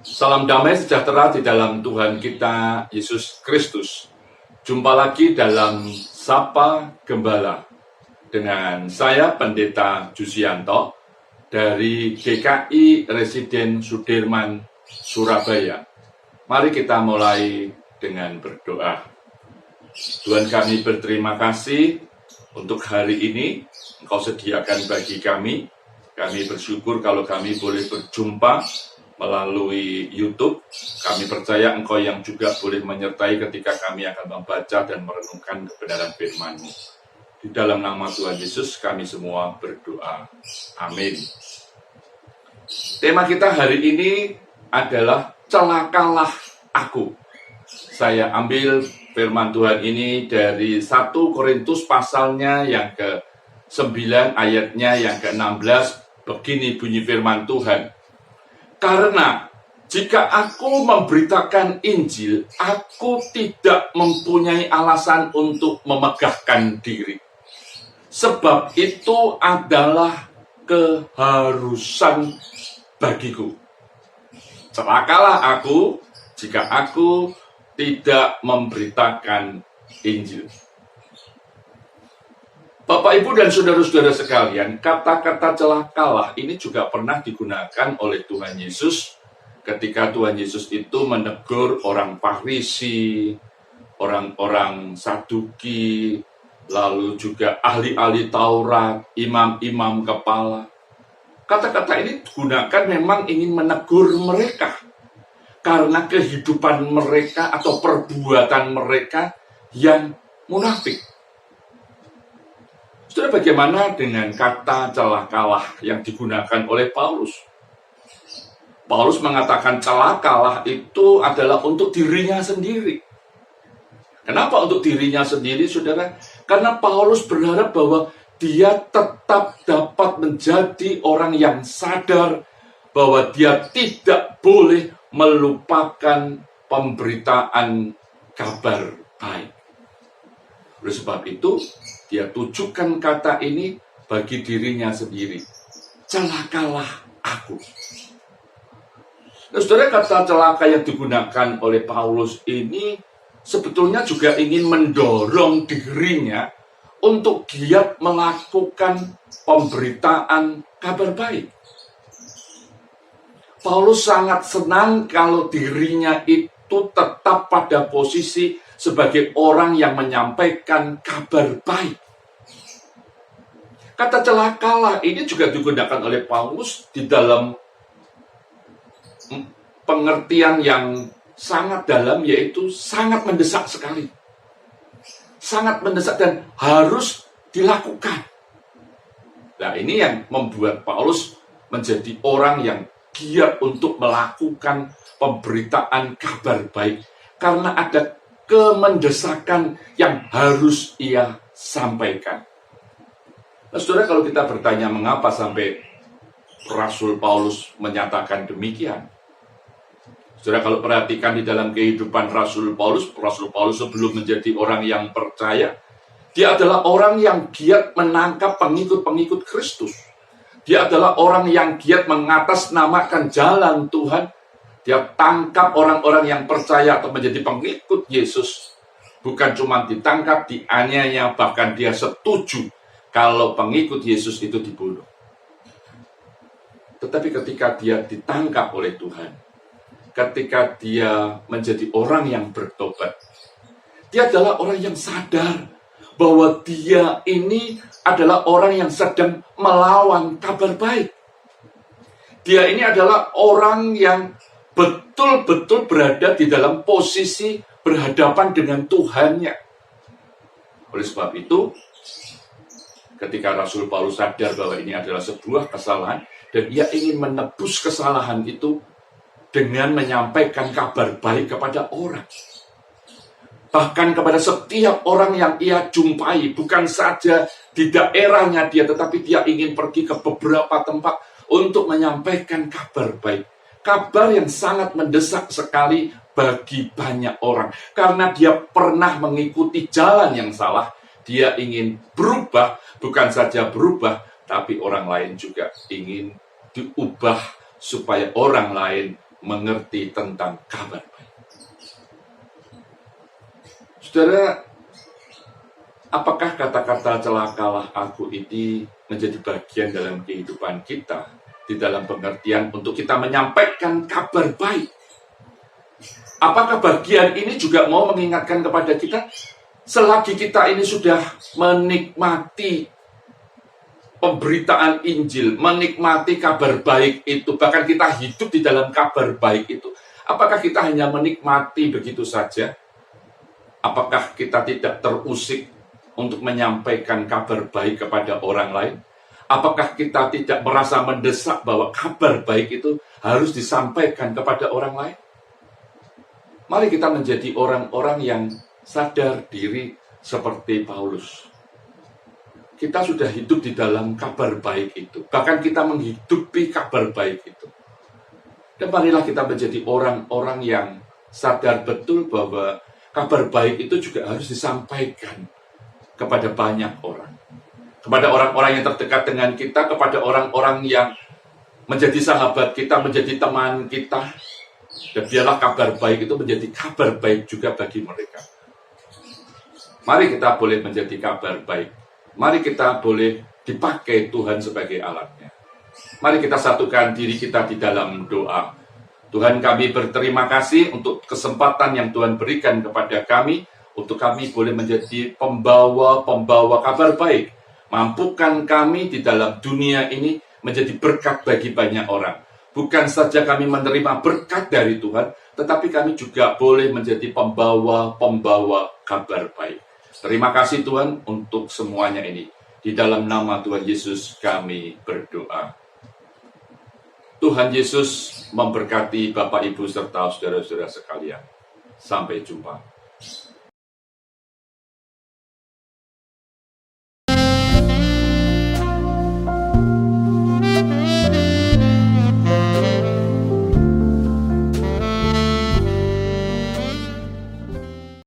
Salam damai sejahtera di dalam Tuhan kita Yesus Kristus. Jumpa lagi dalam Sapa Gembala dengan saya Pendeta Jusianto dari GKI Residen Sudirman, Surabaya. Mari kita mulai dengan berdoa. Tuhan, kami berterima kasih untuk hari ini Engkau sediakan bagi kami. Kami bersyukur kalau kami boleh berjumpa melalui YouTube. Kami percaya Engkau yang juga boleh menyertai ketika kami akan membaca dan merenungkan kebenaran firman-Mu. Di dalam nama Tuhan Yesus kami semua berdoa. Amin. Tema kita hari ini adalah celakalah aku. Saya ambil firman Tuhan ini dari 1 Korintus pasalnya yang ke-9 ayatnya yang ke-16. Begini bunyi firman Tuhan. Karena jika aku memberitakan Injil, aku tidak mempunyai alasan untuk memegahkan diri. Sebab itu adalah keharusan bagiku. Celakalah aku jika aku tidak memberitakan Injil. Bapak, Ibu, dan saudara-saudara sekalian, kata-kata celakalah ini juga pernah digunakan oleh Tuhan Yesus ketika Tuhan Yesus itu menegur orang Farisi, orang-orang Saduki, lalu juga ahli-ahli Taurat, imam-imam kepala. Kata-kata ini digunakan memang ingin menegur mereka karena kehidupan mereka atau perbuatan mereka yang munafik. Saudara, bagaimana dengan kata celakalah yang digunakan oleh Paulus? Paulus mengatakan celakalah itu adalah untuk dirinya sendiri. Kenapa untuk dirinya sendiri, saudara? Karena Paulus berharap bahwa dia tetap dapat menjadi orang yang sadar bahwa dia tidak boleh melupakan pemberitaan kabar baik. Oleh sebab itu, dia tujukan kata ini bagi dirinya sendiri. Celakalah aku. Nah, saudara, kata celaka yang digunakan oleh Paulus ini sebetulnya juga ingin mendorong dirinya untuk giat melakukan pemberitaan kabar baik. Paulus sangat senang kalau dirinya itu tetap pada posisi sebagai orang yang menyampaikan kabar baik. Kata celakalah ini juga digunakan oleh Paulus di dalam pengertian yang sangat dalam, yaitu sangat mendesak sekali. Sangat mendesak dan harus dilakukan. Nah, ini yang membuat Paulus menjadi orang yang giat untuk melakukan pemberitaan kabar baik. Karena ada kemendesakan yang harus ia sampaikan. Nah, saudara, kalau kita bertanya mengapa sampai Rasul Paulus menyatakan demikian. Saudara, kalau perhatikan di dalam kehidupan Rasul Paulus sebelum menjadi orang yang percaya, dia adalah orang yang giat menangkap pengikut-pengikut Kristus. Dia adalah orang yang giat mengatasnamakan jalan Tuhan. Dia tangkap orang-orang yang percaya atau menjadi pengikut Yesus. Bukan cuma ditangkap, dianiaya, bahkan dia setuju kalau pengikut Yesus itu dibunuh. Tetapi ketika dia ditangkap oleh Tuhan, ketika dia menjadi orang yang bertobat, dia adalah orang yang sadar bahwa dia ini adalah orang yang sedang melawan kabar baik. Dia ini adalah orang yang betul-betul berada di dalam posisi berhadapan dengan Tuhannya. Oleh sebab itu, ketika Rasul Paulus sadar bahwa ini adalah sebuah kesalahan, dan ia ingin menebus kesalahan itu dengan menyampaikan kabar baik kepada orang. Bahkan kepada setiap orang yang ia jumpai, bukan saja di daerahnya dia, tetapi dia ingin pergi ke beberapa tempat untuk menyampaikan kabar baik. Kabar yang sangat mendesak sekali bagi banyak orang. Karena dia pernah mengikuti jalan yang salah, dia ingin berubah, bukan saja berubah, tapi orang lain juga ingin diubah supaya orang lain mengerti tentang kabar baik. Saudara, apakah kata-kata celakalah aku ini menjadi bagian dalam kehidupan kita, di dalam pengertian untuk kita menyampaikan kabar baik? Apakah bagian ini juga mau mengingatkan kepada kita, selagi kita ini sudah menikmati pemberitaan Injil, menikmati kabar baik itu, bahkan kita hidup di dalam kabar baik itu, apakah kita hanya menikmati begitu saja? Apakah kita tidak terusik untuk menyampaikan kabar baik kepada orang lain? Apakah kita tidak merasa mendesak bahwa kabar baik itu harus disampaikan kepada orang lain? Mari kita menjadi orang-orang yang sadar diri seperti Paulus. Kita sudah hidup di dalam kabar baik itu. Bahkan kita menghidupi kabar baik itu. Dan marilah kita menjadi orang-orang yang sadar betul bahwa kabar baik itu juga harus disampaikan kepada banyak orang. Kepada orang-orang yang terdekat dengan kita, kepada orang-orang yang menjadi sahabat kita, menjadi teman kita. Dan biarlah kabar baik itu menjadi kabar baik juga bagi mereka. Mari kita boleh menjadi kabar baik. Mari kita boleh dipakai Tuhan sebagai alatnya. Mari kita satukan diri kita di dalam doa. Tuhan, kami berterima kasih untuk kesempatan yang Tuhan berikan kepada kami, untuk kami boleh menjadi pembawa-pembawa kabar baik. Mampukan kami di dalam dunia ini menjadi berkat bagi banyak orang. Bukan saja kami menerima berkat dari Tuhan, tetapi kami juga boleh menjadi pembawa-pembawa kabar baik. Terima kasih Tuhan untuk semuanya ini. Di dalam nama Tuhan Yesus kami berdoa. Tuhan Yesus memberkati Bapak, Ibu, serta saudara-saudara sekalian. Sampai jumpa.